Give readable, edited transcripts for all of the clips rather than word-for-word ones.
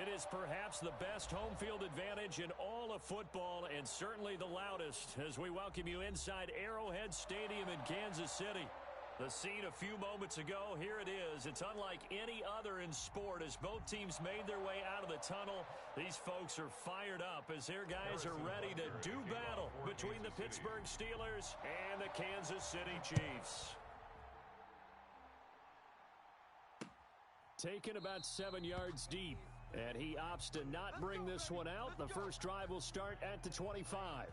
It is perhaps the best home field advantage in all of football and certainly the loudest as we welcome you inside Arrowhead Stadium in Kansas City. The scene a few moments ago, here it is. It's unlike any other in sport as both teams made their way out of the tunnel. These folks are fired up as their guys are ready to do battle between the Pittsburgh Steelers and the Kansas City Chiefs. Taken about 7 yards deep, and he opts to not bring this one out. The first drive will start at the 25.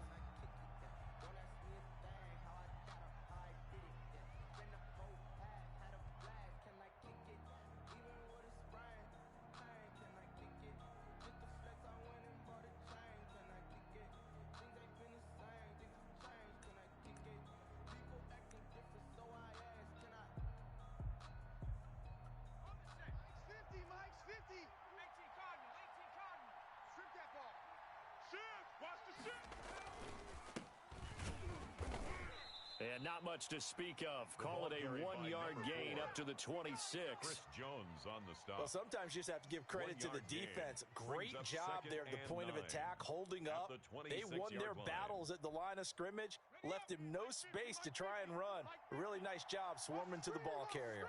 And not much to speak of. Call it a 1 yard gain up to the 26. Chris Jones on the stop. Well, sometimes you just have to give credit to the defense. Great job there at the point of attack, holding up. They won their battles at the line of scrimmage, left him no space to try and run. A really nice job swarming to the ball carrier.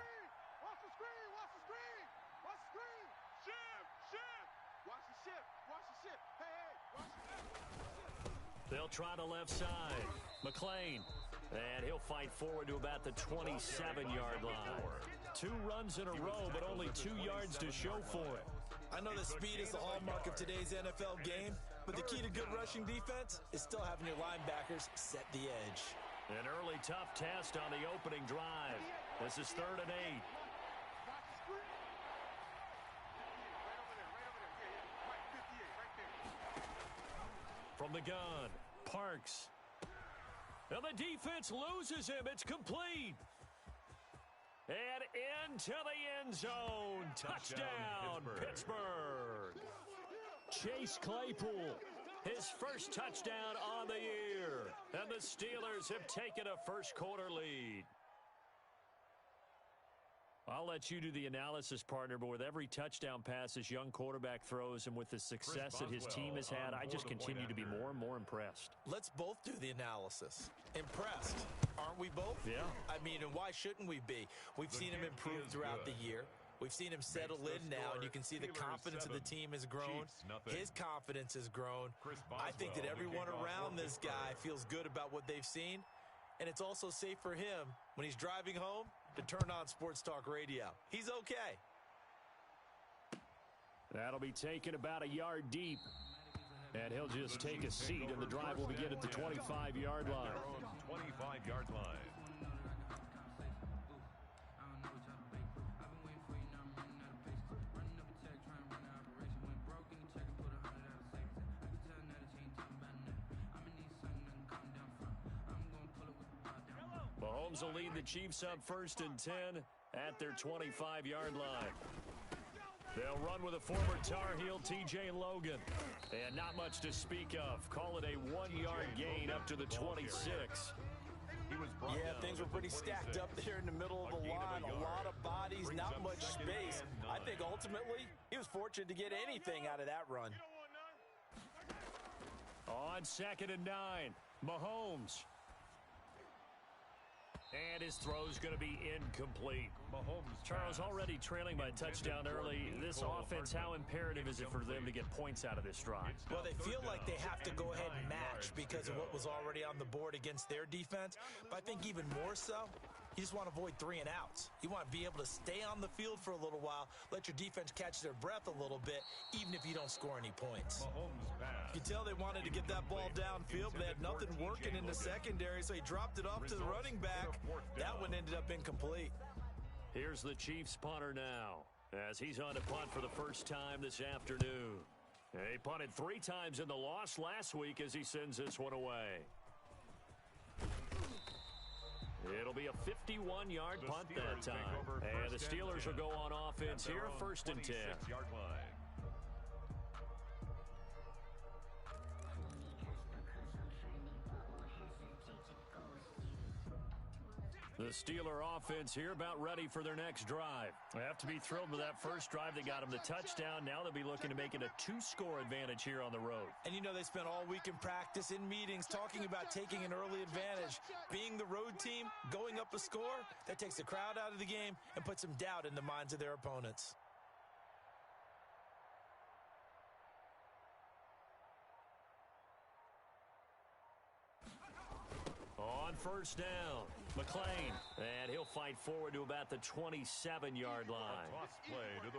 Watch the screen, watch the screen, watch the screen. Shift. Watch the shift, watch the shift. Hey, watch the shift. They'll try to left side. McLean. And he'll fight forward to about the 27-yard line. 2 runs in a row, but only 2 yards to show for it. I know that speed is the hallmark of today's NFL game, but the key to good rushing defense is still having your linebackers set the edge. An early tough test on the opening drive. This is 3rd and 8. From the gun, Parks. And the defense loses him. It's complete. And into the end zone. Touchdown, Pittsburgh. Chase Claypool, his first touchdown on the year. And the Steelers have taken a first-quarter lead. I'll let you do the analysis, partner, but with every touchdown pass this young quarterback throws and with the success that his team has had, I just continue to be more and more impressed. Let's both do the analysis. Impressed, aren't we both? Yeah. I mean, and why shouldn't we be? We've seen him improve throughout the year. We've seen him settle in now, and you can see the confidence of the team has grown. His confidence has grown. I think that everyone around this guy feels good about what they've seen, and it's also safe for him when he's driving home to turn on Sports Talk Radio. He's okay. That'll be taken about a yard deep. And he'll just take a seat, and the drive will begin at the 25-yard line. 25-yard line. Mahomes will lead the Chiefs up 1st and 10 at their 25-yard line. They'll run with a former Tar Heel, T.J. Logan. And not much to speak of. Call it a 1 yard gain up to the 26. Yeah, things were pretty stacked up there in the middle of the line. A lot of bodies, not much space. I think ultimately he was fortunate to get anything out of that run. On 2nd and 9, Mahomes. And his throw's going to be incomplete. Mahomes Charles already trailing by a touchdown early. This offense, how imperative is it for them to get points out of this drive? Well, they feel like they have to go ahead and match because of what was already on the board against their defense. But I think even more so, you just want to avoid 3 and outs. You want to be able to stay on the field for a little while, let your defense catch their breath a little bit, even if you don't score any points. You can tell they wanted to get that ball downfield, but they had nothing working in the secondary, so he dropped it off to the running back. That one ended up incomplete. Here's the Chiefs punter now as he's on to punt for the first time this afternoon. He punted 3 times in the loss last week as he sends this one away. It'll be a 51-yard punt that time. And the Steelers will go on offense here, 1st and 10. The Steeler offense here about ready for their next drive. They have to be thrilled with that first drive. They got them the touchdown. Now they'll be looking to make it a 2-score advantage here on the road. And you know they spent all week in practice, in meetings, talking about taking an early advantage. Being the road team, going up a score, that takes the crowd out of the game and puts some doubt in the minds of their opponents. On first down, McClain, and he'll fight forward to about the 27-yard line.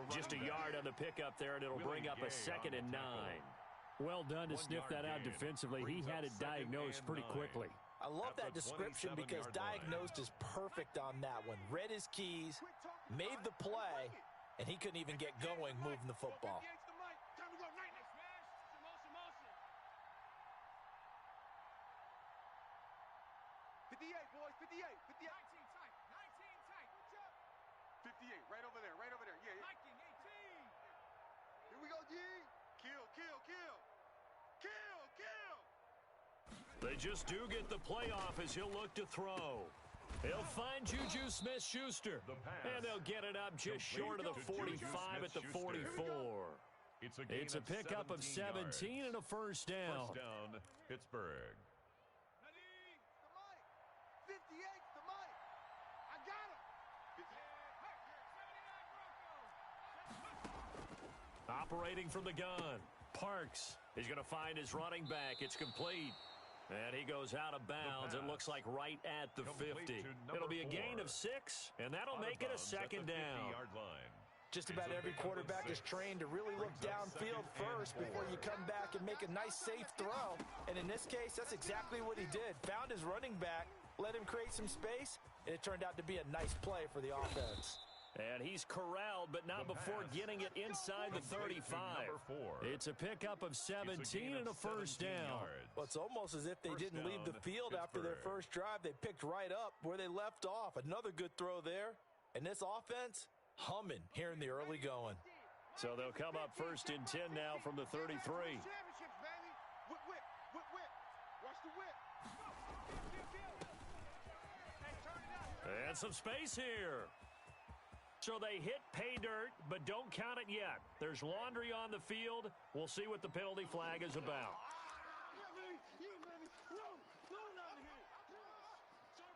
Just a yard on the pickup there, and it'll bring up a 2nd and 9. Well done to sniff that out defensively. He had it diagnosed pretty quickly. I love that description because diagnosed is perfect on that one. Read his keys, made the play, and he couldn't even get going moving the football. 58, boys, 58, 58. 19 tight, 19 tight. 58, right over there, yeah. 19, 18. Here we go, G. Kill, kill, kill. Kill, kill. They just do get the playoff as he'll look to throw. He'll find Juju Smith-Schuster, and they'll get it up just short of the 45 at the 44. It's a pickup of 17 and a first down. First down, Pittsburgh. 58's the mic. I got him. Operating from the gun, Parks is going to find his running back. It's complete. And he goes out of bounds. It looks like right at the 50. It'll be a gain of 6, and that'll make it a 2nd down. Just about every quarterback is trained to really look downfield first before you come back and make a nice, safe throw. And in this case, that's exactly what he did. Found his running back, let him create some space, and it turned out to be a nice play for the offense. And he's corralled, but not before getting it inside the 35. It's a pickup of 17 and a first down. Well, it's almost as if they didn't leave the field after their first drive. They picked right up where they left off. Another good throw there. And this offense, humming here in the early going. So they'll come up 1st and 10 now from the 33. Championships, baby. Whip, whip, whip, whip. Watch the whip. And some space here. So they hit pay dirt, but don't count it yet. There's laundry on the field. We'll see what the penalty flag is about.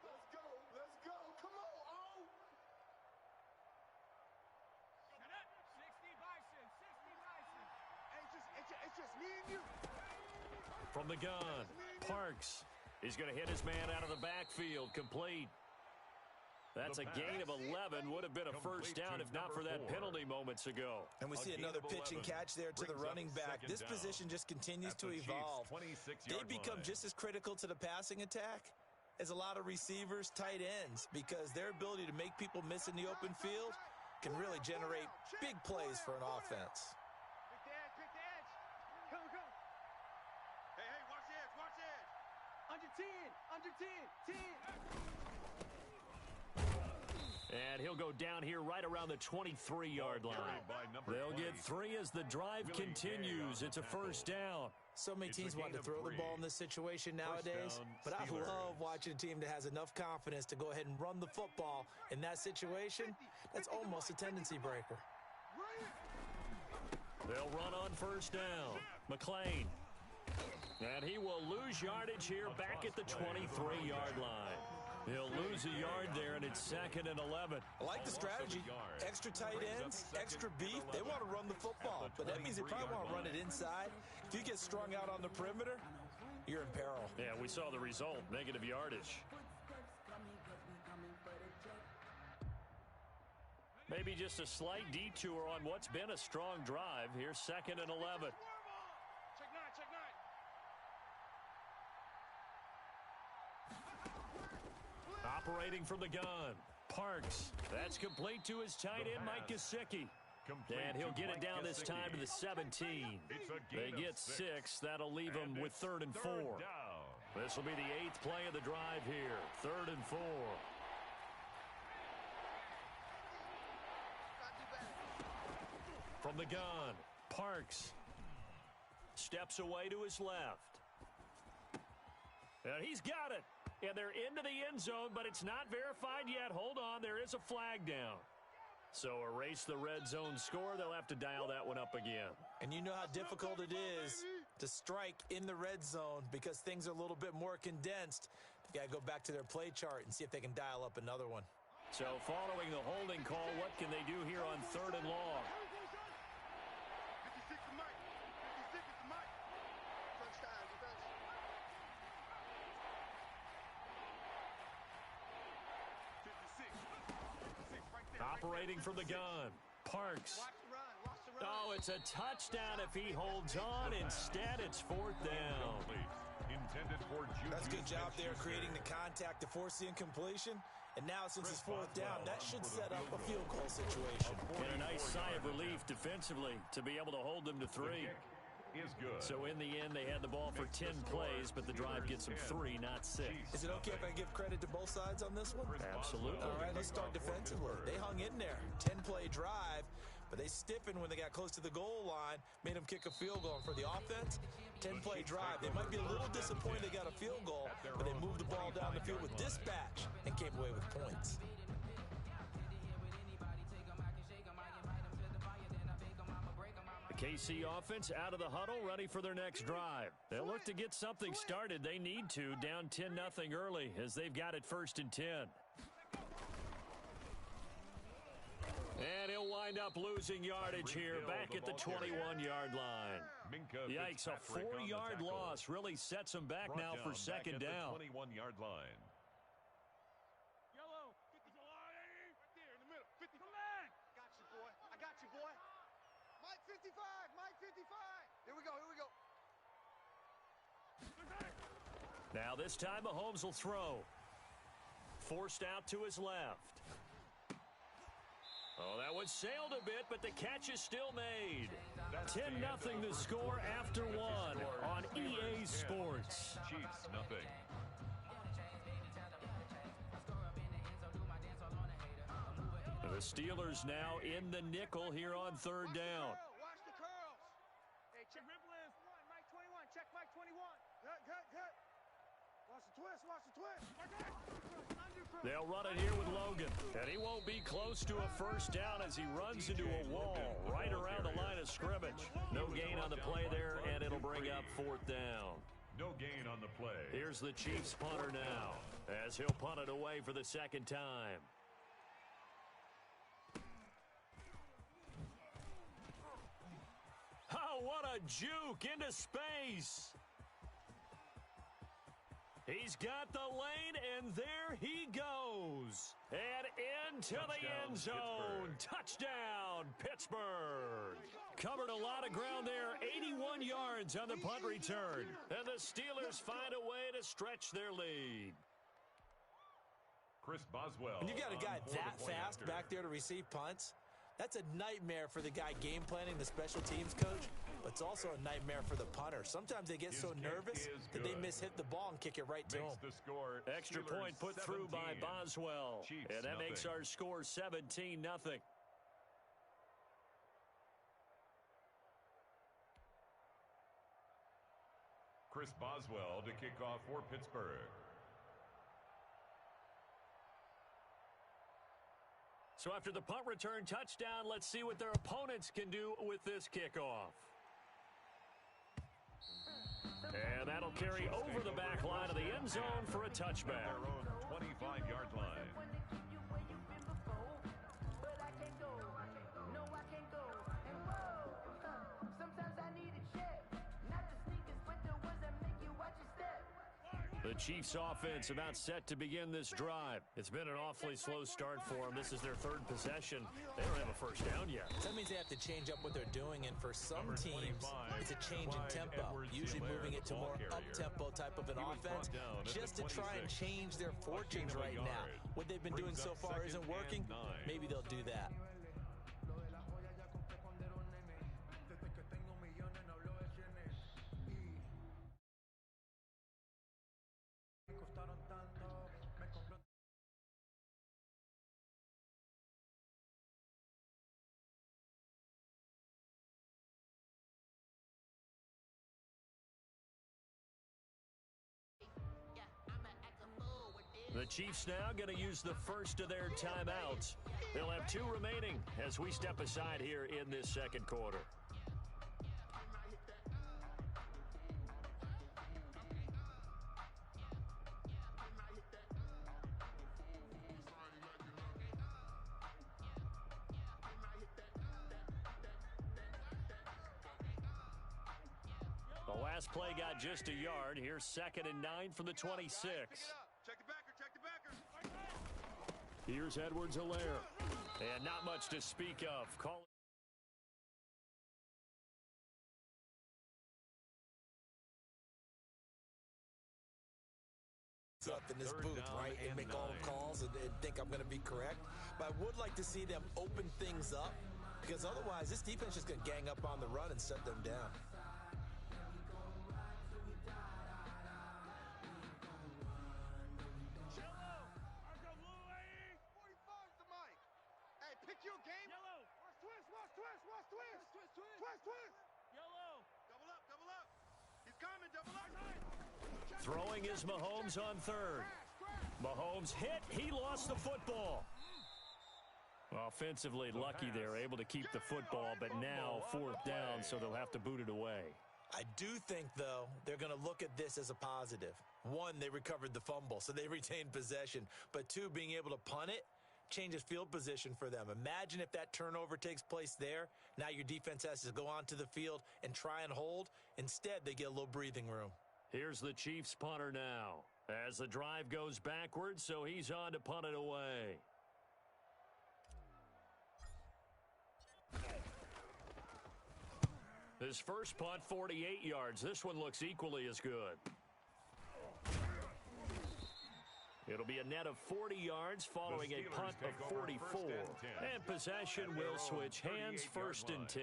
Let's go. Come on, oh. 60 Bison. It's just me and you. From the gun, Parks. He's going to hit his man out of the backfield, complete. That's a gain of 11. Would have been a first down if not for that penalty moments ago. And we see another pitch and catch there to the running back. This position just continues to evolve. They become just as critical to the passing attack as a lot of receivers, tight ends, because their ability to make people miss in the open field can really generate big plays for an offense. Pick the edge. Come. Hey, watch the edge, watch the edge. Under 10. And he'll go down here right around the 23-yard line. They'll get 3 as the drive continues. It's a first down. So many teams want to throw the ball in this situation nowadays, but I love watching a team that has enough confidence to go ahead and run the football. In that situation, that's almost a tendency breaker. They'll run on first down. McClain. And he will lose yardage here back at the 23-yard line. He'll lose a yard there, and it's 2nd and 11. I like the strategy. Extra tight ends, extra beef. They want to run the football, but that means they probably want to run it inside. If you get strung out on the perimeter, you're in peril. Yeah, we saw the result, negative yardage. Maybe just a slight detour on what's been a strong drive. Here's 2nd and 11. Check 9. Operating from the gun, Parks. That's complete to his tight end, Mike Gesicki. And he'll get it down this time to the 17. They get 6. That'll leave them with 3rd and 4. This will be the 8th play of the drive here. 3rd and 4. From the gun, Parks. Steps away to his left. And he's got it. and they're into the end zone, but it's not verified yet. Hold on, there is a flag down. So erase the red zone score. They'll have to dial that one up again. And you know how difficult it is to strike in the red zone because things are a little bit more condensed. You got to go back to their play chart and see if they can dial up another one. So following the holding call, what can they do here on 3rd and long? 56 to Mike. 56 to Mike. Touchdown, defense. 56 right there. Operating from the gun. Parks. Watch the run. Watch the run. Oh, it's a touchdown if he holds on. Instead, it's 4th down. Intended for Juju That's a good job there Smith-Schuster. creating the contact to force the incompletion. And now since it's 4th down, that should set up a field goal situation. And a nice sigh of relief defensively to be able to hold them to 3. Is good. So in the end, they had the ball for 10 plays, but the drive gets them 3, not 6. Is it okay if I give credit to both sides on this one? Absolutely. All right, let's start defensively. They hung in there. 10-play drive, but they stiffened when they got close to the goal line, made them kick a field goal. And for the offense, 10-play drive. They might be a little disappointed they got a field goal, but they moved the ball down the field with dispatch and came away with points. The KC offense out of the huddle, ready for their next drive. They'll look to get something started. They need to, down 10-0 early as they've got it 1st and 10. And he'll wind up losing yardage here back at the 21-yard line. Yikes, a 4-yard loss really sets them back now for 2nd down. 21-yard line. Yellow. 50 Right there in the middle. 50. Come back. Got you, boy. I got you, boy. Mike 55. Mike 55. Here we go. Here we go. Now this time Mahomes will throw. Forced out to his left. Oh, that one sailed a bit, but the catch is still made. 10-0 the score after 1 on EA Sports. Chiefs, nothing. The Steelers now in the nickel here on 3rd down. Watch the curls. Hey, check rip list. Mike 21. Check Mike 21. Cut, cut, cut. Watch the twist. Watch the twist. They'll run it here with Logan. And he won't be close to a 1st down as he runs into a wall right around the line of scrimmage. No gain on the play there, and it'll bring up 4th down. No gain on the play. Here's the Chiefs punter now as he'll punt it away for the 2nd time. Oh, what a juke into space. He's got the lane, and there he goes. And into the end zone. Touchdown, Pittsburgh. Covered a lot of ground there. 81 yards on the punt return. And the Steelers find a way to stretch their lead. Chris Boswell. When you got a guy on that for the point fast after. back there to receive punts, that's a nightmare for the guy game planning, the special teams coach, but it's also a nightmare for the punter. Sometimes they get His so kick nervous is that they good. mishit the ball and kick it right to Makes him. the score Extra Steelers point put through by 17. Boswell. Chiefs, And that makes nothing. our score 17-0. Chris Boswell to kick off for Pittsburgh. So after the punt return touchdown, let's see what their opponents can do with this kickoff. And that'll carry over the back line of the end zone for a touchback. Their own 25-yard line. The Chiefs offense about set to begin this drive. It's been an awfully slow start for them. This is their 3rd possession. They don't have a 1st down yet. That means they have to change up what they're doing, and for some Number teams, 25, it's a change in Clyde tempo, usually Edwards-Helaire, moving it to the ball more carrier. up-tempo type of an He was offense, brought down at just the to try and 26. change their fortunes of a right now. yard. What they've been doing Brings so up far 2nd isn't and working. 9. Maybe they'll do that. Yeah, I'ma act a fool. Chiefs now going to use the first of their timeouts. They'll have 2 remaining as we step aside here in this second quarter. The last play got just a yard. Here's 2nd and 9 from the 26. Check the backer, check the backer. Here's Edwards-Helaire. And not much to speak of. Call up in this booth, right, and make all the calls and think I'm going to be correct. But I would like to see them open things up, because otherwise this defense is going to gang up on the run and shut them down. Throwing is Mahomes on 3rd. Mahomes hit. He lost the football. Offensively lucky they're able to keep the football, but now 4th down, so they'll have to boot it away. I do think, though, they're going to look at this as a positive. 1, they recovered the fumble, so they retained possession. But 2, being able to punt it changes field position for them. Imagine if that turnover takes place there. Now your defense has to go onto the field and try and hold. Instead, they get a little breathing room. Here's the Chiefs punter now as the drive goes backwards, so he's on to punt it away. His first punt, 48 yards. This one looks equally as good. It'll be a net of 40 yards following a punt of 44. And possession will switch hands, 1st and 10.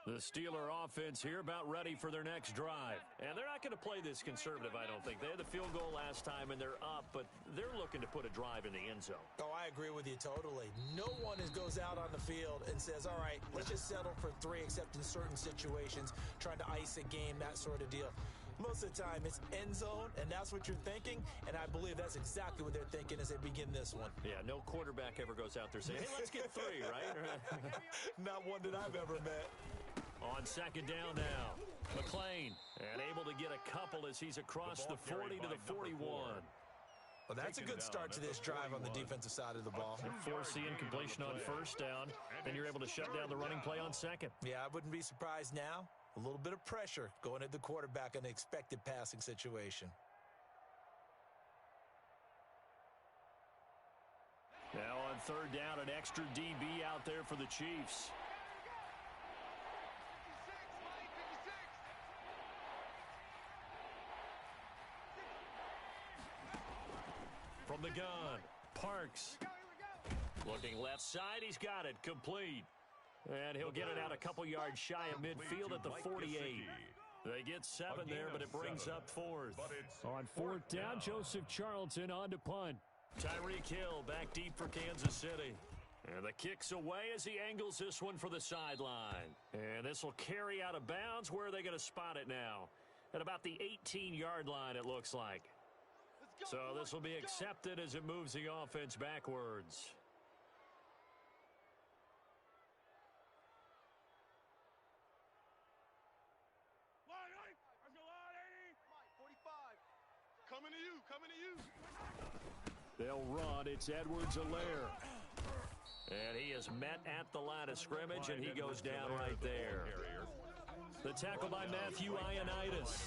The Steeler offense here about ready for their next drive. And they're not going to play this conservative, I don't think. They had the field goal last time, and they're up, but they're looking to put a drive in the end zone. Oh, I agree with you totally. No one goes out on the field and says, all right, let's just settle for 3, except in certain situations, trying to ice a game, that sort of deal. Most of the time, it's end zone, and that's what you're thinking, and I believe that's exactly what they're thinking as they begin this one. Yeah, no quarterback ever goes out there saying, hey, let's get 3, right? Not one that I've ever met. On 2nd down now, McLean, and able to get a couple as he's across the 40 to the 41. Well, that's a good start to this drive on the defensive side of the ball. Force the incompletion on 1st down, and you're able to shut down the running play on 2nd. Yeah, I wouldn't be surprised now. A little bit of pressure going at the quarterback in an expected passing situation. Now on 3rd down, an extra DB out there for the Chiefs. From the gun, Parks. Looking left side, he's got it, complete. And he'll get it out a couple yards shy of midfield at the 48. They get 7 there, but it brings up 4th. On 4th down, Joseph Charlton on to punt. Tyreek Hill back deep for Kansas City. And the kick's away as he angles this one for the sideline. And this will carry out of bounds. Where are they going to spot it now? At about the 18-yard line, it looks like. So this will be accepted as it moves the offense backwards. Coming to you, coming to you. They'll run. It's Edwards-Helaire. And he is met at the line of scrimmage, and he goes down right there. The tackle by Matthew Ioannidis.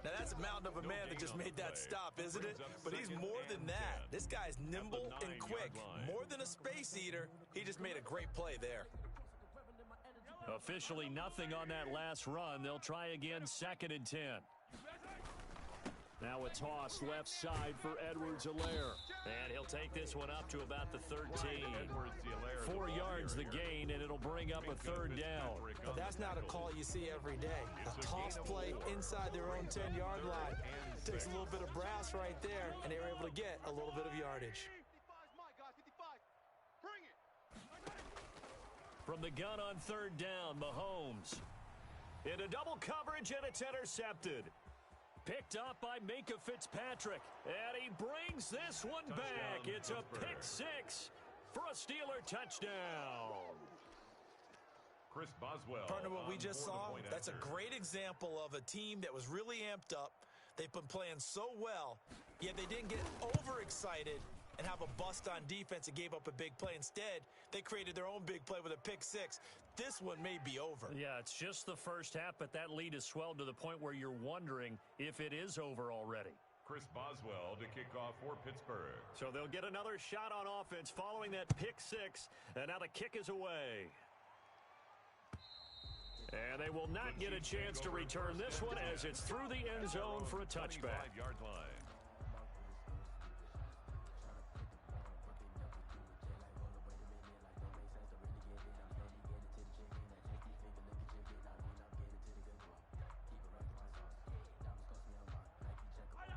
Now that's a mountain of a man that just made that stop, isn't it? But he's more than that. This guy's nimble and quick. More than a space eater. He just made a great play there. Officially nothing on that last run. They'll try again, 2nd and 10. Now a toss left side for Edwards-Helaire. And he'll take this one up to about the 13. 4 yards the gain, and it'll bring up a 3rd down. But that's not a call you see every day. A toss play inside their own 10-yard line. Takes a little bit of brass right there, and they were able to get a little bit of yardage. 55's my guy, 55. Bring it. From the gun on third down, Mahomes. Into double coverage, and it's intercepted. Picked up by Minkah Fitzpatrick. And he brings this one back. It's a pick six for a Steeler touchdown. Chris Boswell. Partner, what we just saw, that's a great example of a team that was really amped up. They've been playing so well, yet they didn't get overexcited and have a bust on defense and gave up a big play. Instead, they created their own big play with a pick six. This one may be over. Yeah, it's just the first half, but that lead has swelled to the point where you're wondering if it is over already. Chris Boswell to kick off for Pittsburgh. So they'll get another shot on offense following that pick six, and now the kick is away. And they will not get a chance to return this one as it's through the end zone for a touchback. 25-yard line.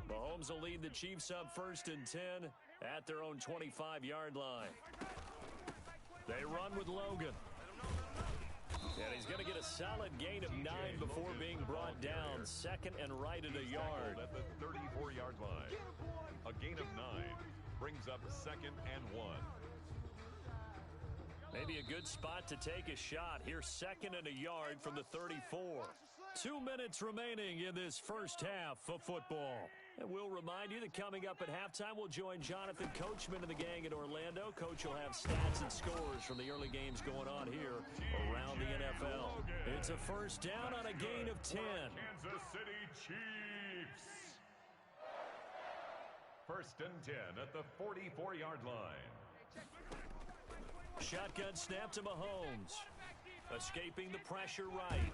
Mahomes will lead the Chiefs up 1st and 10 at their own 25-yard line. They run with Logan. And he's going to get a solid gain of 9 before being brought down. Second and right at a yard. At the 34-yard line. A gain of 9 brings up 2nd and 1. Maybe a good spot to take a shot. Here's 2nd and a yard from the 34. 2 minutes remaining in this first half of football. And we'll remind you that coming up at halftime, we'll join Jonathan Coachman and the gang in Orlando. Coach will have stats and scores from the early games going on here around the NFL. It's a first down on a gain of 10. Kansas City Chiefs. 1st and 10 at the 44-yard line. Shotgun snap to Mahomes. Escaping the pressure right.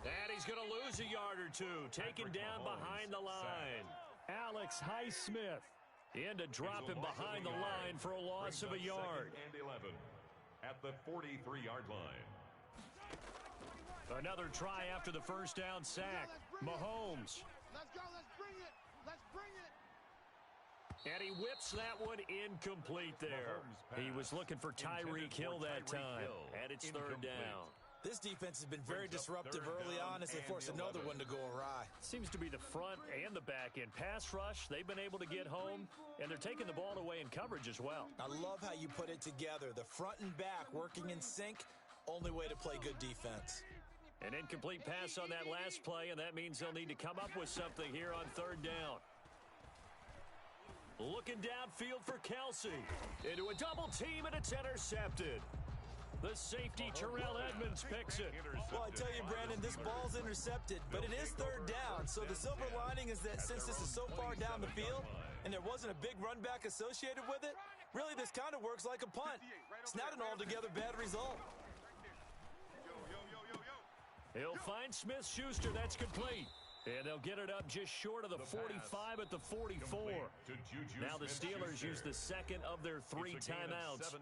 And he's going to lose a yard or two. Taken down behind the line. Alex Highsmith in to drop him behind the line for a loss of a yard. 2nd and 11 at the 43-yard line. Another try after the first down sack. Mahomes. Let's go. Let's bring it. Let's bring it. And he whips that one incomplete there. He was looking for Tyreek Hill that time. And it's third down. This defense has been very disruptive early on as they force another one to go awry. Seems to be the front and the back end. Pass rush, they've been able to get home, and they're taking the ball away in coverage as well. I love how you put it together. The front and back working in sync, only way to play good defense. An incomplete pass on that last play, and that means they'll need to come up with something here on third down. Looking downfield for Kelsey. Into a double team, and it's intercepted. The safety, Terrell Edmonds, picks it. Well, I tell you, Brandon, this ball's intercepted, but it is third down. So the silver lining is that since this is so far down the field and there wasn't a big run back associated with it, really this kind of works like a punt. It's not an altogether bad result. He'll find Smith-Schuster. That's complete. And they'll get it up just short of the 45 at the 44. Now the Steelers use the second of their 3 timeouts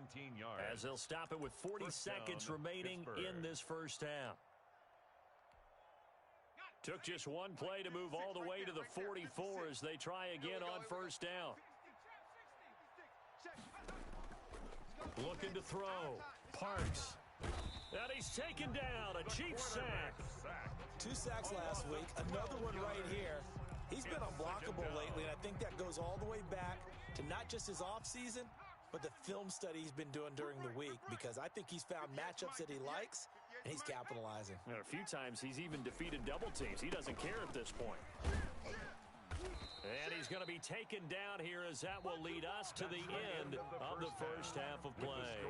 as they'll stop it with 40 seconds remaining in this first half. Took just one play to move all the way to the 44 as they try again on first down. Looking to throw. Parks. And he's taken down. A Chiefs sack. 2 sacks last week, another one right here. He's been unblockable lately, and I think that goes all the way back to not just his offseason, but the film study he's been doing during the week, because I think he's found matchups that he likes, and he's capitalizing. And a few times he's even defeated double teams. He doesn't care at this point. And he's going to be taken down here as that will lead us to the end of the first half of play.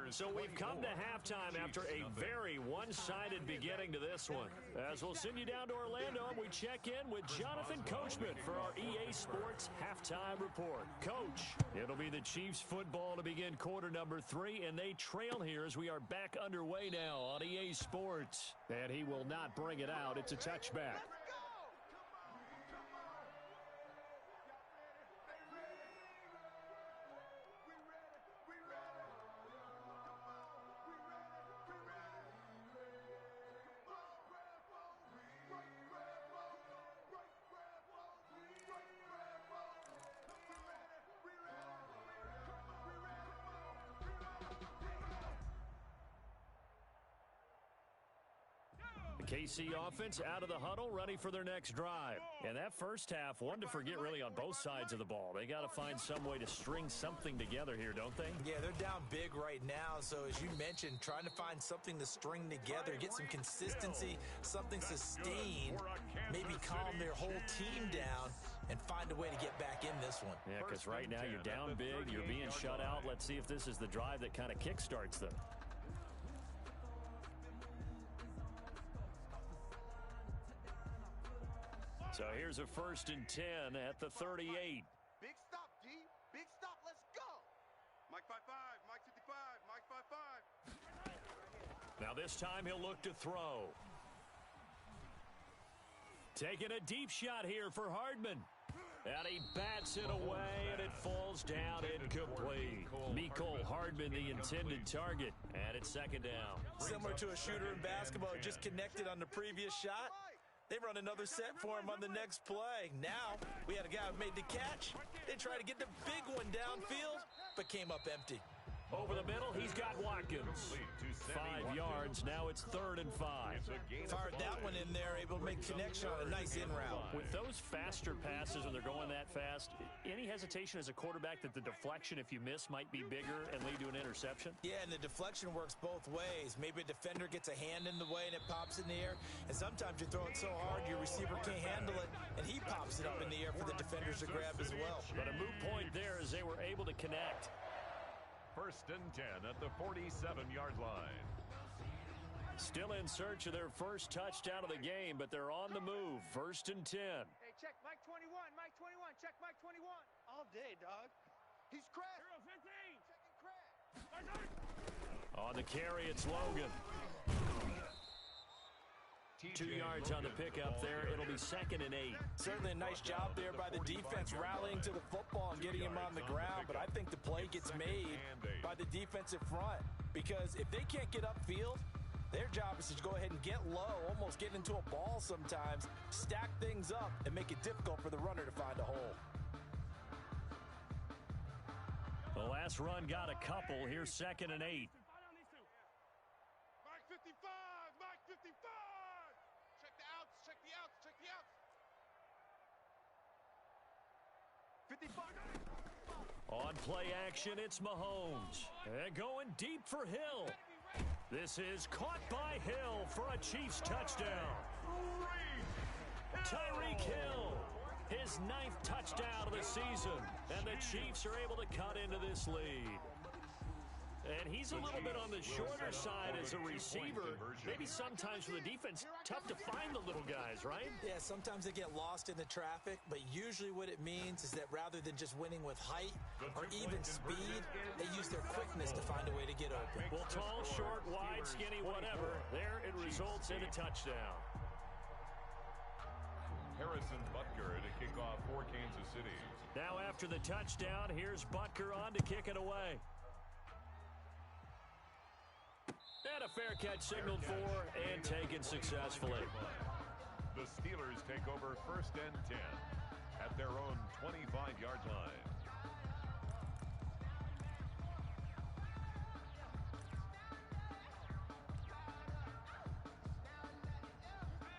So we've come to halftime after a very one-sided beginning to this one. As we'll send you down to Orlando and we check in with Jonathan Coachman for our EA Sports Halftime Report. Coach, it'll be the Chiefs football to begin quarter number 3, and they trail here as we are back underway now on EA Sports. And he will not bring it out. It's a touchback. KC offense out of the huddle, ready for their next drive. And that first half, one to forget really on both sides of the ball. They got to find some way to string something together here, don't they? Yeah, they're down big right now. So as you mentioned, trying to find something to string together, get some consistency, something sustained, maybe calm their whole team down and find a way to get back in this one. Yeah, because right now you're down big, you're being shut out. Let's see if this is the drive that kind of kickstarts them. So here's a 1st and 10 at the 38. Big stop, D. Big stop. Let's go. Mike 5-5. Mike 55. Mike 5-5. Now this time he'll look to throw. Taking a deep shot here for Hardman. And he bats it away, and it falls down incomplete. Mecole Hardman, the intended target, and it's 2nd down. Similar to a shooter in basketball, just connected on the previous shot. They run another set for him on the next play. Now, we had a guy who made the catch. They tried to get the big one downfield, but came up empty. Over the middle, he's got Watkins. 5 yards, now it's 3rd and 5. Fired that one in there, able to make connection on a nice in route. With those faster passes when they're going that fast, any hesitation as a quarterback that the deflection, if you miss, might be bigger and lead to an interception? Yeah, and the deflection works both ways. Maybe a defender gets a hand in the way and it pops in the air, and sometimes you throw it so hard your receiver can't handle it, and he pops it up in the air for the defenders to grab as well. But a moot point there as they were able to connect. 1st and 10 at the 47-yard line. Still in search of their first touchdown of the game, but they're on the move. 1st and 10. Hey, check Mike 21. Mike 21. Check Mike 21. All day, dog. He's crashed. 0-15. Checking crash. On the carry, it's Logan. 2 yards on the pickup there. It'll be 2nd and 8. Certainly a nice job there by the defense rallying to the football and getting him on the ground, but I think the play gets made by the defensive front because if they can't get upfield, their job is to go ahead and get low, almost get into a ball sometimes, stack things up, and make it difficult for the runner to find a hole. The last run got a couple. Here's 2nd and 8. Mike 55. Mike 55. Check the outs. Check the outs. Check the outs. 55. On play action, it's Mahomes. And going deep for Hill. This is caught by Hill for a Chiefs touchdown. Tyreek Hill, his 9th touchdown of the season. And the Chiefs are able to cut into this lead. And he's a little bit on the shorter side as a receiver. Maybe sometimes for the defense, tough to find the little guys, right? Yeah, sometimes they get lost in the traffic, but usually what it means is that rather than just winning with height or even speed, they use their quickness to find a way to get open. Well, tall, short, wide, skinny, whatever. There it results in a touchdown. Harrison Butker to kick off for Kansas City. Now after the touchdown, here's Butker on to kick it away. And a fair catch signaled for and taken successfully. The Steelers take over 1st and 10 at their own 25-yard line.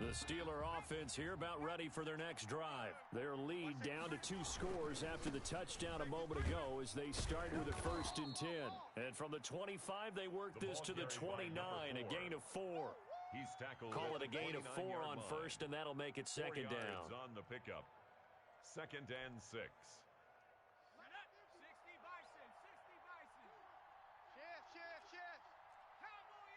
The Steeler offense here about ready for their next drive. Their lead down to 2 scores after the touchdown a moment ago as they start with a 1st and 10. And from the 25, they work this to the 29, a gain of 4. He's tackled. Call it a gain of 4 on first, and that'll make it 2nd down. On the pickup. 2nd and 6. 60 Bison. 60 Bison. Chef. Cowboy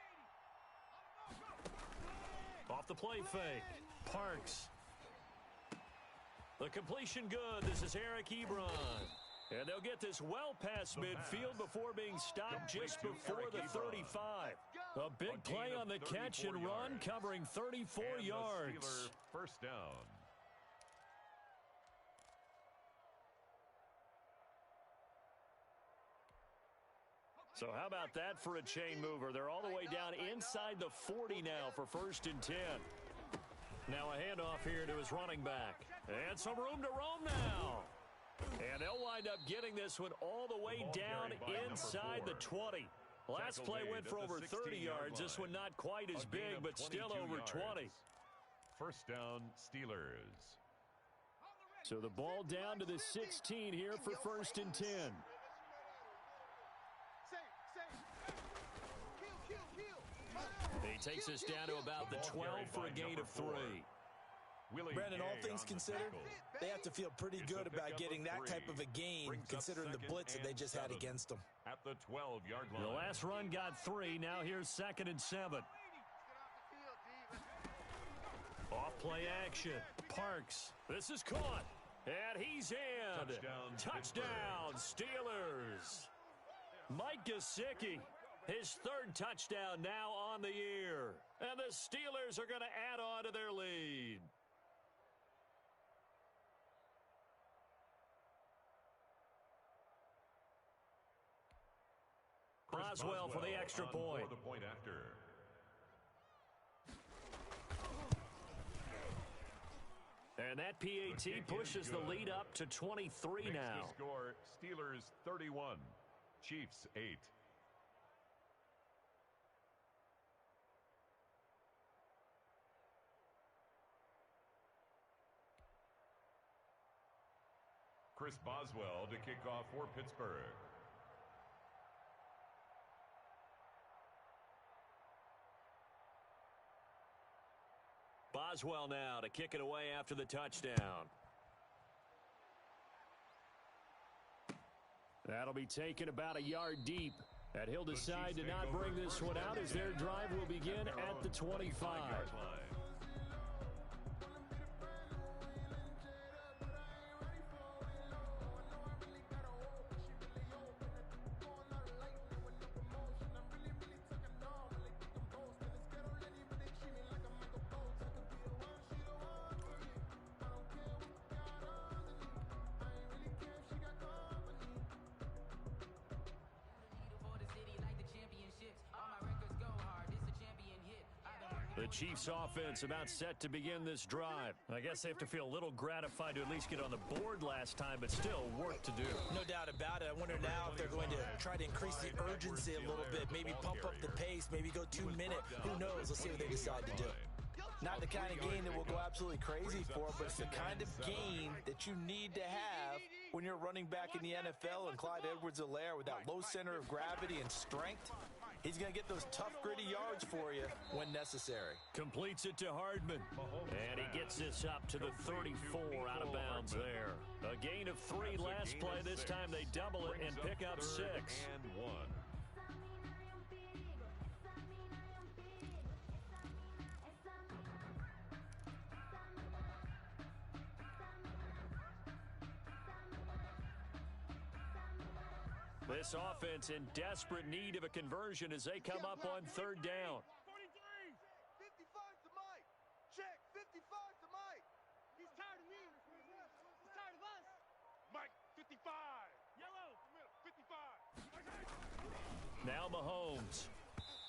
80. Off the play fake. Parks. The completion good. This is Eric Ebron. And they'll get this well past midfield before being stopped just before the 35. A big play on the catch and run, covering 34 yards. 1st down. So how about that for a chain mover? They're all the way down inside the 40 now for 1st and 10. Now a handoff here to his running back. And some room to roam now. And they'll wind up getting this one all the way down inside the 20. Last play went for over 30 yards. This one not quite as big, but still over 20. First down, Steelers. So the ball down to the 16 here for 1st and 10. He takes us down to about the 12 for a gain of 3. Brandon, all things considered, they have to feel pretty good about getting that type of a gain, considering the blitz that they just had against them. At the 12-yard line. The last run got 3. Now here's 2nd and 7. Off play action. Parks. This is caught. And he's in. Touchdown Steelers. Mike Gesicki. His 3rd touchdown now on the year. And the Steelers are going to add on to their lead. Boswell for the extra point. For the point after. And that PAT pushes the lead up to 23 Makes now. the score Steelers 31, Chiefs 8. Chris Boswell to kick off for Pittsburgh. Boswell now to kick it away after the touchdown. That'll be taken about a yard deep. And he'll decide to not bring this one out as their drive will begin at the 25. The Chiefs offense about set to begin this drive. I guess they have to feel a little gratified to at least get on the board last time, but still work to do. No doubt about it. I wonder now if they're going to try to increase the urgency a little bit, maybe pump up the pace, maybe go 2 minute. Who knows? Let's see what they decide to do. Not the kind of game that we'll go absolutely crazy for, but it's the kind of game that you need to have when you're running back in the NFL, and Clyde Edwards-Helaire with that low center of gravity and strength. He's going to get those tough, gritty yards for you when necessary. Completes it to Hardman. And he gets this up to the 34 out of bounds there. A gain of 3 last play. This time they double it and pick up 6. And 1. This offense in desperate need of a conversion as they come up on 3rd down. 43. 55 to Mike. Check. 55 to Mike. He's tired of me. He's tired of us. Mike, 55. Yellow. 55. Now Mahomes.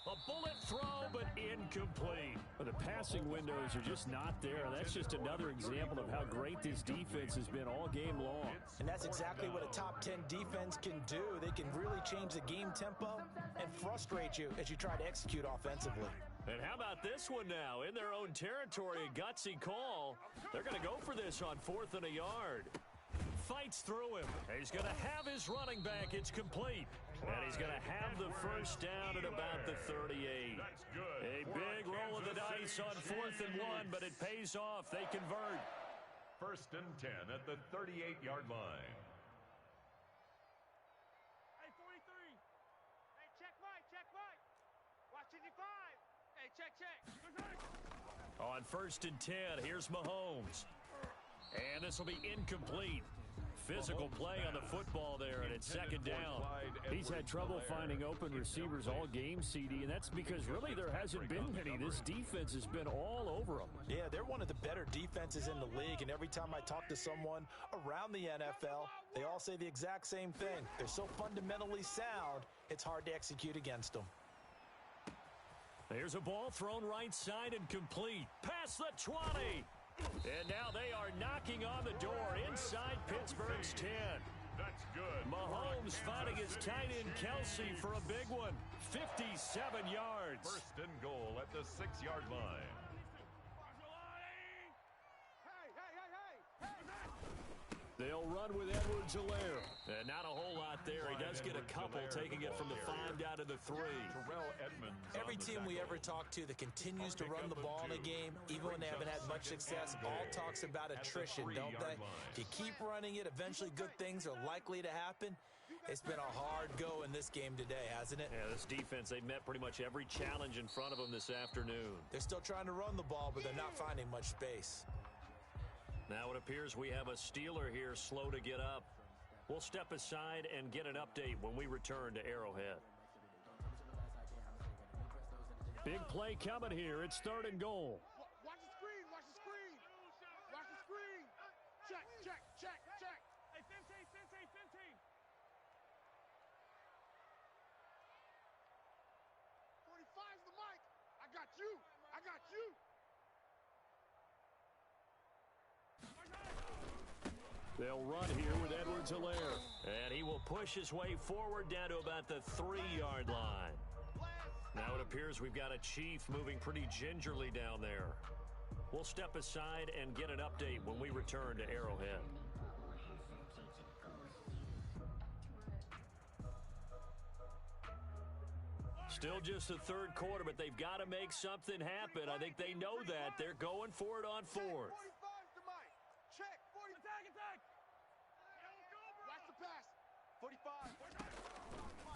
A bullet throw, but incomplete. But the passing windows are just not there. That's just another example of how great this defense has been all game long. And that's exactly what a top 10 defense can do. They can really change the game tempo and frustrate you as you try to execute offensively. And how about this one now? In their own territory, a gutsy call. They're going to go for this on 4th and a yard. Fights through him. He's going to have his running back. It's complete. And he's going to have the first down at about the 38. A big roll of the dice on 4th and 1, but it pays off. They convert. 1st and 10 at the 38-yard line. Hey, 43. Hey, check Mike. Check Mike. Watch 55. Hey, check. On 1st and 10, here's Mahomes. And this will be incomplete. Physical play on the football there, and it's 2nd down. He's had trouble finding open receivers all game, CD, and that's because really there hasn't been many. This defense has been all over them. Yeah, they're one of the better defenses in the league, and every time I talk to someone around the NFL, they all say the exact same thing. They're so fundamentally sound, it's hard to execute against them. There's a ball thrown right side and complete. Past the 20. And now they are knocking on the door inside Pittsburgh's 10. That's good. Mahomes finding his tight end Kelsey for a big one. 57 yards. First and goal at the 6-yard line. They'll run with Edwards-Helaire. And not a whole lot there. He does get a couple, taking it from the 5 down to the 3. Terrell Edmonds. Every team we ever talk to that continues to run the ball in a game, even when they haven't had much success, all talks about attrition, don't they? If you keep running it, eventually good things are likely to happen. It's been a hard go in this game today, hasn't it? Yeah, this defense, they've met pretty much every challenge in front of them this afternoon. They're still trying to run the ball, but they're not finding much space. Now it appears we have a Steeler here slow to get up. We'll step aside and get an update when we return to Arrowhead. Big play coming here. It's 3rd and goal. Watch the screen, watch the screen. Watch the screen. Check, check, check, check. Hey, 15. 45's the mic. I got you. I got you. They'll run here with Edwards-Helaire. And he will push his way forward down to about the 3-yard line. Now it appears we've got a Chief moving pretty gingerly down there. We'll step aside and get an update when we return to Arrowhead. Still just the 3rd quarter, but they've got to make something happen. I think they know that. They're going for it on 4th. 45's the mic. Check. 40. Attack. Watch the pass. 45.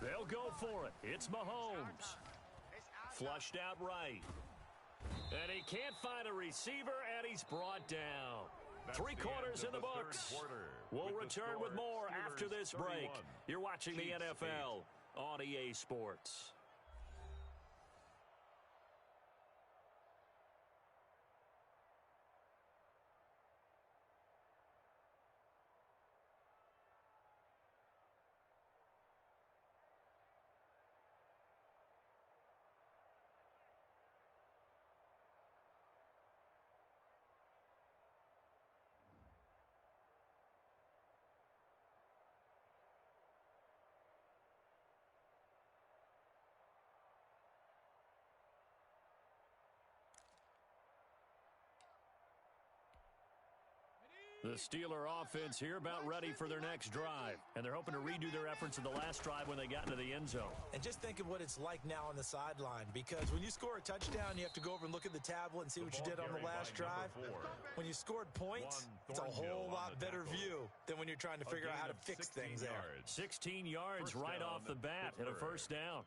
They'll go for it. It's Mahomes. Flushed out right. And he can't find a receiver, and he's brought down. That's 3 quarters in the books. We'll return with more after this break. You're watching the NFL on EA Sports. The Steeler offense here about ready for their next drive. And they're hoping to redo their efforts in the last drive when they got into the end zone. And just think of what it's like now on the sideline, because when you score a touchdown, you have to go over and look at the tablet and see what you did on the last drive. When you scored points, it's a whole lot better view than when you're trying to figure out how to fix things there. 16 yards right off the bat and a first down.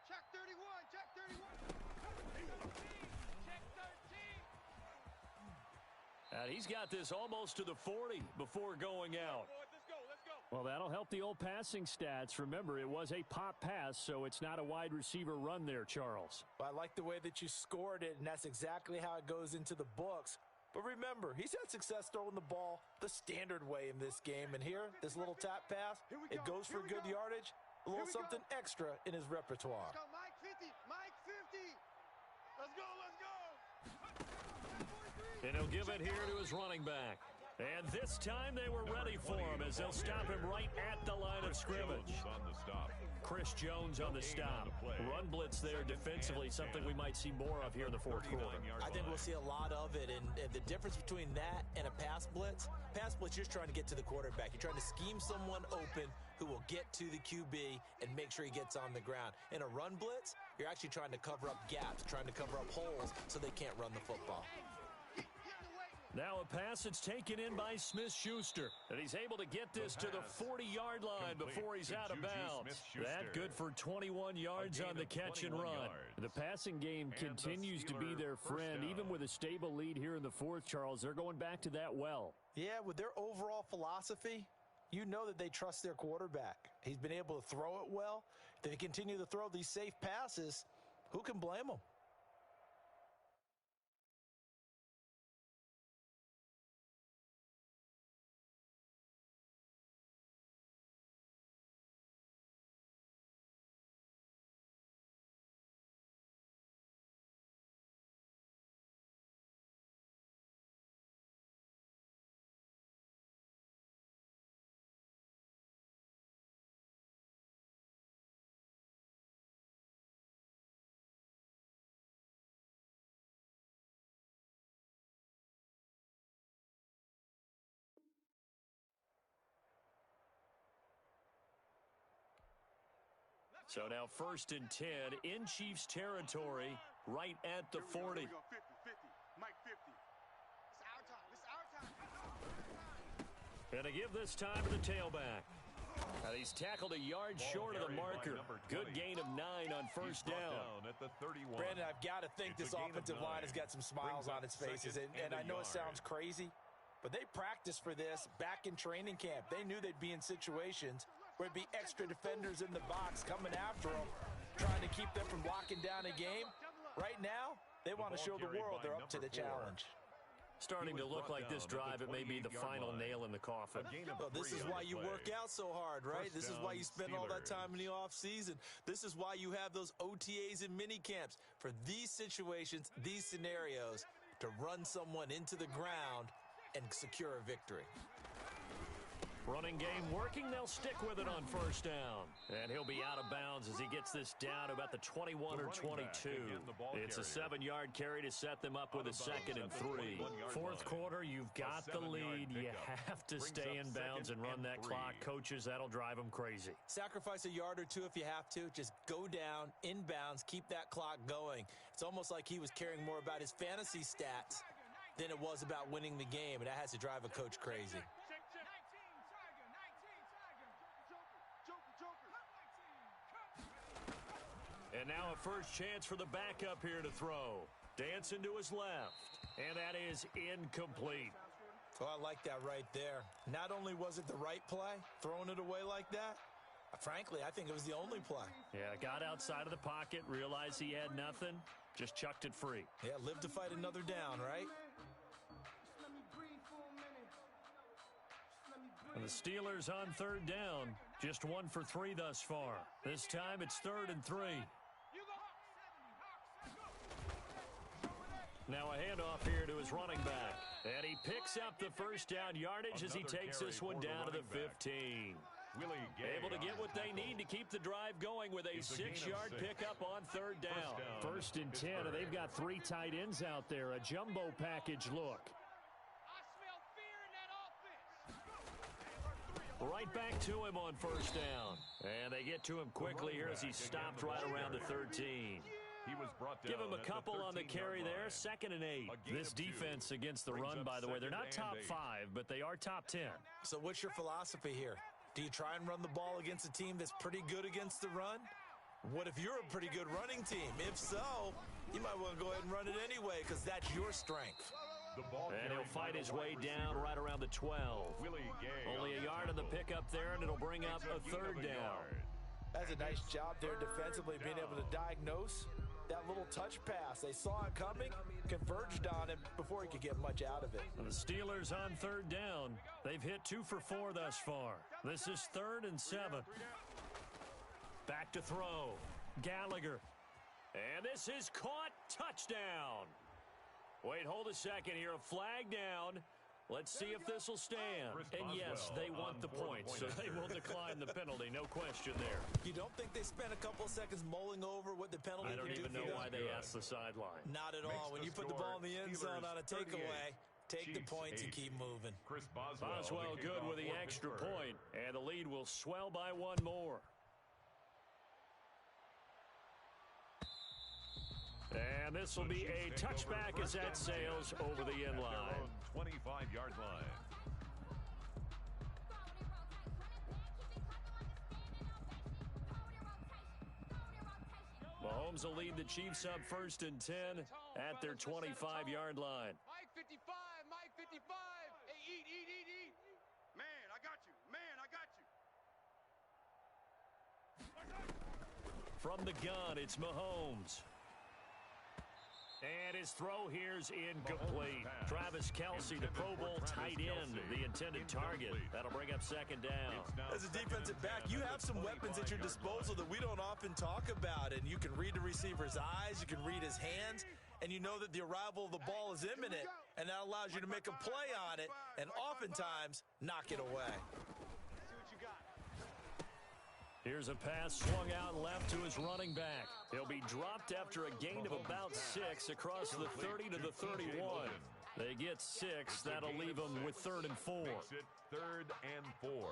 Check 31. Check 31. Check 13. And he's got this almost to the 40 before going out. Let's go. Well, that'll help the old passing stats. Remember, it was a pop pass, so it's not a wide receiver run there, Charles. Well, I like the way that you scored it, and that's exactly how it goes into the books. But remember, he's had success throwing the ball the standard way in this game. And here, this little tap pass, it goes for good yardage, a little something extra in his repertoire. Let's go, Mike 50. Mike 50. Let's go. And he'll give it here to his running back. And this time they were ready for him as they'll stop him right at the line of scrimmage. Chris Jones on the stop. Run blitz there defensively, something we might see more of here in the 4th quarter. I think we'll see a lot of it, and the difference between that and a pass blitz, you're just trying to get to the quarterback. You're trying to scheme someone open who will get to the QB and make sure he gets on the ground. In a run blitz, you're actually trying to cover up gaps, trying to cover up holes so they can't run the football. Now a pass that's taken in by Smith-Schuster. And he's able to get this to the 40-yard line before he's out of bounds. That good for 21 yards on the catch and run. The passing game continues to be their friend. Even with a stable lead here in the 4th, Charles, they're going back to that well. Yeah, with their overall philosophy, you know that they trust their quarterback. He's been able to throw it well. They continue to throw these safe passes. Who can blame them? So now 1st and 10 in Chiefs territory, right at the 40. Here we go, 50, 50. Mike 50. It's our time. It's our time. And to give this time to the tailback. Now he's tackled a yard short of the marker. Good gain of 9 on 1st down. At the 31. Brandon, I've got to think It's this a gain of offensive 9. line has got some smiles Brings on up its faces. second And and I a know it yard. sounds crazy, but they practiced for this back in training camp. They knew they'd be in situations where it'd be extra defenders in the box coming after them, trying to keep them from locking down a game. Right now, they want to show the world they're up to the challenge. Starting to look like this drive, it may be the final nail in the coffin. Well, this is why you work out so hard, right? This is why you spend all that time in the offseason. This is why you have those OTAs and mini camps for these situations, these scenarios, to run someone into the ground and secure a victory. Running game working. They'll stick with it on 1st down. And he'll be out of bounds as he gets this down to about the 21 or 22. It's a 7-yard carry to set them up with a 2nd and 3. 4th quarter, you've got the lead. You have to stay in bounds and run that clock. Coaches, that'll drive them crazy. Sacrifice a yard or two if you have to. Just go down, in bounds, keep that clock going. It's almost like he was caring more about his fantasy stats than it was about winning the game, and that has to drive a coach crazy. And now a first chance for the backup here to throw. Dancing to his left. And that is incomplete. Oh, I like that right there. Not only was it the right play, throwing it away like that, frankly, I think it was the only play. Yeah, got outside of the pocket, realized he had nothing, just chucked it free. Yeah, live to fight another down, right? And the Steelers on 3rd down, just 1 for 3 thus far. This time it's 3rd and 3. Now a handoff here to his running back. And he picks up the 1st down yardage as he takes this one down to the 15. Able to get what they need to keep the drive going with a 6-yard pickup on 3rd down. 1st and 10, and they've got 3 tight ends out there. A jumbo package look. Right back to him on 1st down. And they get to him quickly here as he stopped right around the 13. He was brought down. Give him a couple on the carry there. 2nd and 8. This defense against the run, by the way, they're not top 5, but they are top 10. So what's your philosophy here? Do you try and run the ball against a team that's pretty good against the run? What if you're a pretty good running team? If so, you might want to go ahead and run it anyway because that's your strength. And he'll fight his way down right around the 12. Only a yard on the pickup there, and it'll bring up a 3rd down. That's a nice job there defensively, being able to diagnose that little touch pass. They saw it coming, converged on him before he could get much out of it. And the Steelers on 3rd down. They've hit 2 for 4 thus far. This is 3rd and 7. Back to throw. Gallagher. And this is caught. Touchdown. Wait, hold a second here. A flag down. Let's see if this will stand. And yes, they want the points, so they will decline the penalty. No question there. You don't think they spent a couple of seconds mulling over what the penalty I don't could do even for know them? why they asked the sideline. Not at all. When you put the ball in the end zone on a takeaway, take the Chiefs points and 8. keep moving. Chris Boswell good with the extra point, and the lead will swell by 1 more. And this will be a touchback as that sails over the end line. 25-yard line. Mahomes will lead the Chiefs up 1st and 10 at their 25-yard line. Mike 55, Mike 55. Hey, eat. Man, I got you. Man, I got you. From the gun, it's Mahomes. And his throw here's incomplete. Travis Kelce, the Pro Bowl tight end, the intended target. That'll bring up 2nd down. As a defensive back, you have some weapons at your disposal that we don't often talk about, and you can read the receiver's eyes, you can read his hands, and you know that the arrival of the ball is imminent, and that allows you to make a play on it, and oftentimes knock it away. Here's a pass swung out left to his running back. He'll be dropped after a gain of about 6 across the 30 to the 31. They get 6. That'll leave them with 3rd and 4. Makes it 3rd and 4.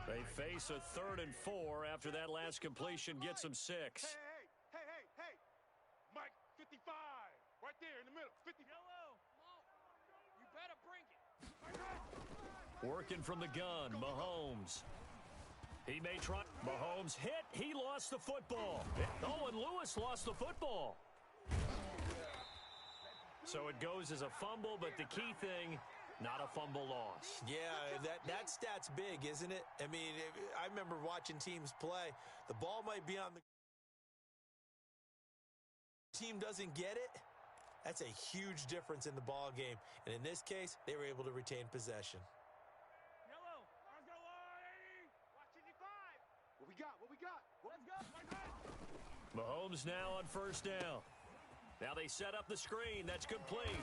They face a 3rd and 4 after that last completion gets them 6. Hey. Mike, 55. Right there in the middle. 50. Yellow. You better bring it. Working from the gun, Mahomes. He may try. Mahomes hit. He lost the football. Oh, and Lewis lost the football. So it goes as a fumble, but the key thing, not a fumble loss. Yeah, that stat's big, isn't it? I mean, I remember watching teams play. The ball might be on the team doesn't get it. That's a huge difference in the ball game. And in this case, they were able to retain possession. Yellow. Let's go, 180. Watch 55. What we got? Let's go. Mahomes now on 1st down. Now they set up the screen. That's complete.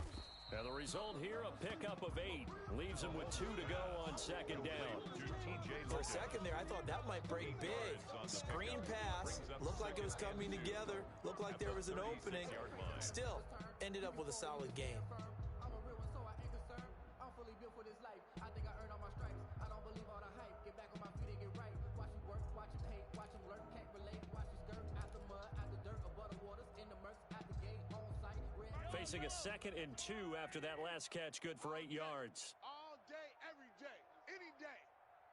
And the result here, a pickup of 8. Leaves them with 2 to go on 2nd down. For a second there, I thought that might break big. Screen pass. Looked like it was coming together. Looked like there was an opening. Still, ended up with a solid game. I'm a real one, so I ain't concerned. I'm fully built for this life. I think I earned all my stripes. I don't believe all the hype. Get back on my feet and get right. Watch him work, watch him hate, watch him lurk, can't relate. Watch him skirt out the mud, out the dirt, above the waters, in the murks, at the gate, on site. Facing a 2nd and 2 after that last catch, good for 8 yards. All day, every day, any day.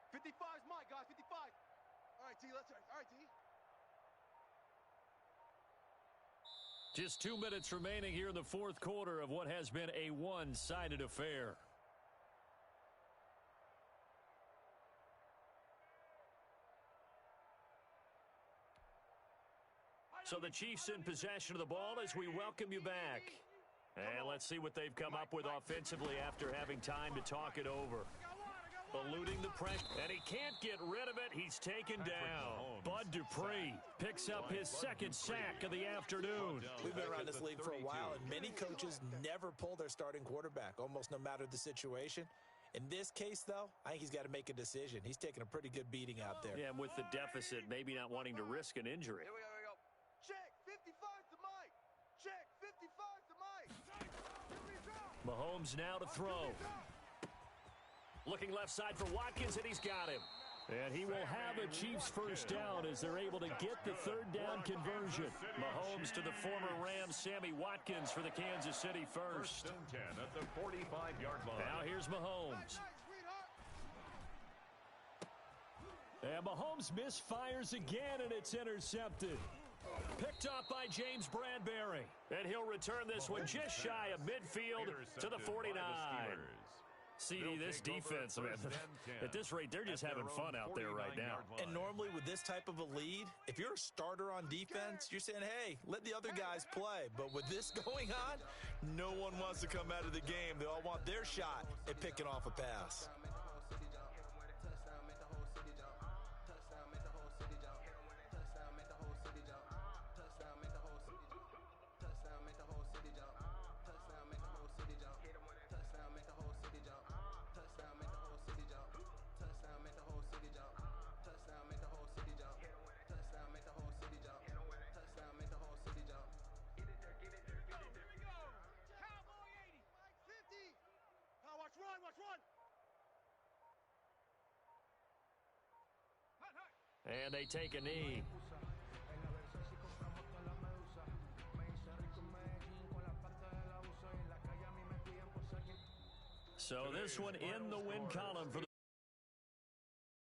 55's Mike, guys, 55. All right, T, let's go. All right, T. Just 2 minutes remaining here in the 4th quarter of what has been a one-sided affair. So the Chiefs in possession of the ball as we welcome you back. And let's see what they've come up with offensively after having time to talk it over. Eluding the pressure, and he can't get rid of it. He's taken down. Bud Dupree picks up his 2nd sack of the afternoon. We've been around this league for a while, and many coaches never pull their starting quarterback, almost no matter the situation. In this case, though, I think he's got to make a decision. He's taking a pretty good beating out there. Yeah, and with the deficit, maybe not wanting to risk an injury. Here we go. Check, 55 to Mike. Check, 55 to Mike. Mahomes now to throw. Looking left side for Watkins, and he's got him. And he will have a Chiefs 1st down as they're able to get the 3rd down conversion. Mahomes to the former Rams, Sammy Watkins for the Kansas City 1st. 1st and 10 at the 45-yard line. Now here's Mahomes. And Mahomes misfires again, and it's intercepted. Picked off by James Bradbury. And he'll return this one just shy of midfield to the 49. CD, this defense, man, at this rate, they're just having fun out there right now. And normally with this type of a lead, if you're a starter on defense, you're saying, hey, let the other guys play. But with this going on, no one wants to come out of the game. They all want their shot at picking off a pass. And they take a knee. So this one in the win column for the